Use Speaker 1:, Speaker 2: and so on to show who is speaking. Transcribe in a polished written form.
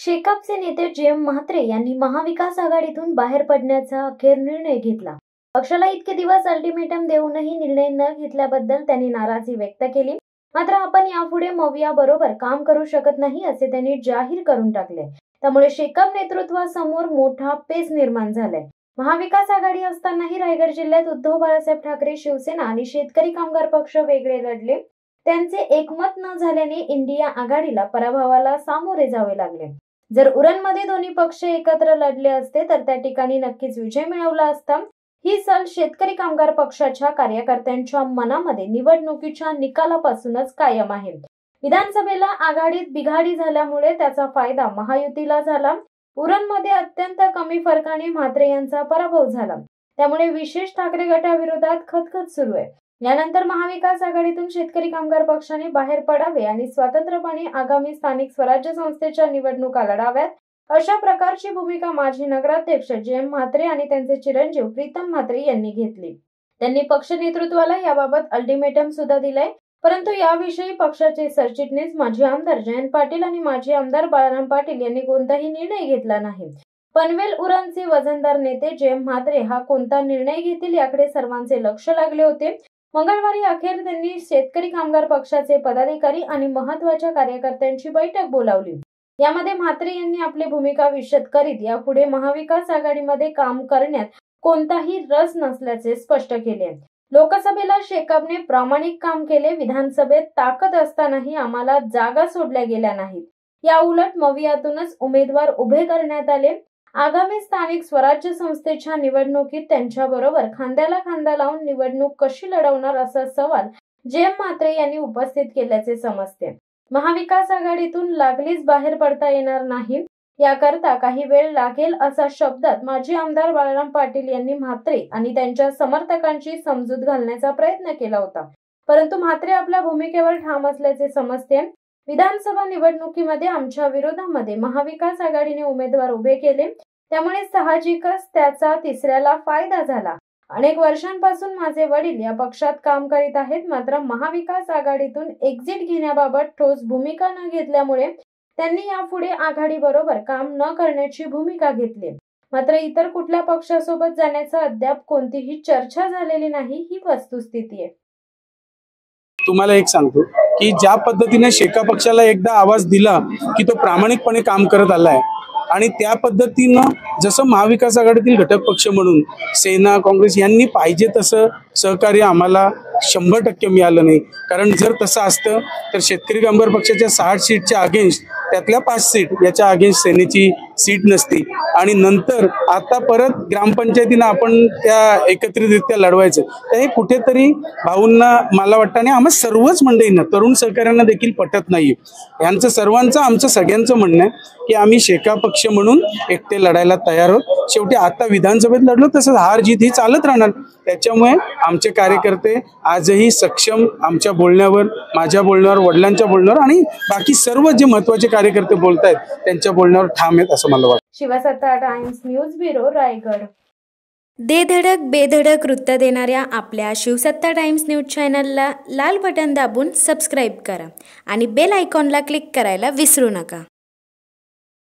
Speaker 1: शेकापचे नेते जे.एम. म्हात्रे यांनी महाविकास आघाडीतून बाहेर पडण्याचा अखेर निर्णय घेतला। पक्षाला इतके दिवस अल्टिमेटम देऊनही निर्णय न घेतल्याबद्दल त्यांनी नाराजी व्यक्त केली। मात्र आपण यापुढे मविया बरोबर काम करू शकत नाही असे त्यांनी जाहीर करून टाकले। त्यामुळे शेकाप नेतृत्वासमोर मोठा पेच निर्माण झालाय। महाविकास आघाडी असतानाही रायगड जिल्ह्यात उद्धव बाळासाहेब ठाकरे शिवसेना आणि शेतकरी कामगार पक्ष वेगळे लढले। त्यांचे एकमत न झाल्याने इंडिया आघाडीला पराभवाला सामोरे जावे लागले। जर उरणमध्ये दोन्ही पक्ष एकत्र लढले असते तर त्या ठिकाणी नक्कीच विजय मिळवला असता। ही सल शेतकरी कामगार पक्षाच्या कार्यकर्त्यांच्या मनामध्ये निवडणुकीच्या निकालापासूनच कायम आहे। विधानसभेला आघाडीत बिघाडी झाल्यामुळे त्याचा फायदा महायुतीला झाला। उरणमध्ये अत्यंत कमी फरकाने म्हात्रे यांचा पराभव झाला। त्यामुळे विशेष ठाकरे गटाविरोधात खतखत सुरू आहे। यानंतर महाविकास आघाडीतून शेतकरी कामगार पक्षाने बाहेर पडावे आणि स्वतंत्रपणे आगामी स्थानिक स्वराज्य संस्थेच्या निवडणुका लढाव्यात, अशा प्रकारची भूमिका माजी नगराध्यक्ष जे.एम. म्हात्रे आणि त्यांचे चिरंजीव प्रीतम म्हात्रे यांनी घेतली। त्यांनी पक्ष नेतृत्वाला याबाबत अल्टिमेटम सुद्धा दिलाय, परंतु याविषयी पक्षाचे सरचिटणीस माजी आमदार जयंत पाटील आणि माजी आमदार बाळाराम पाटील यांनी कोणताही निर्णय घेतला नाही। पनवेल उरणचे वजनदार नेते जे.एम. म्हात्रे हा कोणता निर्णय घेतील याकडे सर्वांचे लक्ष लागले होते। मंगळवारी अखेर त्यांनी शेतकरी कामगार पक्षाचे पदाधिकारी आणि महत्त्वाच्या कार्यकर्त्यांची बैठक बोलावली। यामध्ये म्हात्रे यांनी आपली भूमिका विशद करीत यापुढे महाविकास आघाडीमध्ये काम करण्यात कोणताही रस नसल्याचे स्पष्ट केले। लोकसभेला शेकापने प्रामाणिक काम केले, विधानसभेत ताकद असतानाही आम्हाला जागा सोडल्या गेल्या नाहीत। या उलट मवियातूनच उमेदवार उभे करण्यात आले। आगामी स्थानिक स्वराज्य संस्थेच्या निवडणुकीत त्यांच्याबरोबर खांद्याला खांदा लावून निवडणूक कशी लढवणार असा सवाल जे.एम. म्हात्रे यांनी उपस्थित केल्याचे समजते। महाविकास आघाडीतून लागलीच बाहेर पडता येणार नाही, याकरता काही वेळ लागेल असा शब्दात माजी आमदार बाळाराम पाटील यांनी म्हात्रे आणि त्यांच्या समर्थकांची समजूत घालण्याचा प्रयत्न केला होता। परंतु म्हात्रे आपल्या भूमिकेवर ठाम असल्याचे समजते। विधानसभा निवडणुकीमध्ये आमच्या विरोधामध्ये महाविकास आघाडीने उमेदवार उभे केले, त्यामुळे साहजिकच त्याचा तिसऱ्याला फायदा झाला। अनेक वर्षांपासून माझे वडील या पक्षात काम करीत आहेत, मात्र महाविकास आघाडीतून एक्झिट घेण्याबाबत ठोस भूमिका न घेतल्यामुळे त्यांनी यापुढे आघाडी बरोबर काम न करण्याची भूमिका घेतली। मात्र इतर कुठल्या पक्षासोबत जाण्याचा अद्याप कोणतीही चर्चा झालेली नाही, ही वस्तुस्थिती आहे।
Speaker 2: तुम्हाला एक सांगतो की ज्या पद्धतीने शेका पक्षाला एकदा आवाज दिला की तो प्रामाणिकपणे काम करत आलाय आणि त्या पद्धतीनं जसं महाविकास आघाडीतील घटक पक्ष म्हणून सेना काँग्रेस यांनी पाहिजे तसं सहकार्य आम्हाला 100% मिळालं नाही। कारण जर तसं असतं तर शेतकरी कामगार पक्षाच्या 60 सीटच्या अगेन्स्ट त्यातल्या 5 सीट याच्या अगेन्स्ट सेनेची सीट नसती आणि नंतर आता परत ग्रामपंचायतीनं आपण त्या एकत्रितरित्या लढवायचं, तर हे कुठेतरी भाऊंना मला वाटतं आणि आम्हा सर्वच मंडळींना तरुण सहकाऱ्यांना देखील पटत नाही। यांचं सर्वांचं आमचं सगळ्यांचं म्हणणं आहे की आम्ही शेका पक्ष म्हणून एकटे लढायला तयार आहोत। शेवटी आता विधानसभेत लढलो तसंच हार जीत ही चालत राहणार। त्याच्यामुळे आमचे कार्यकर्ते आजही सक्षम आमच्या बोलण्यावर, माझ्या बोलण्यावर, वडिलांच्या बोलण्यावर आणि बाकी सर्व जे महत्त्वाचे कार्यकर्ते बोलतायत त्यांच्या बोलण्यावर ठाम आहेत असं मला वाटतं।
Speaker 1: शिवसत्ता टाइम्स न्यूज ब्युरो, रायगड। दे धडक बेधडक वृत्त देणाऱ्या आपल्या शिवसत्ता टाइम्स न्यूज चॅनलला लाल बटन दाबून सबस्क्राईब करा आणि बेल आयकॉनला क्लिक करायला विसरू नका।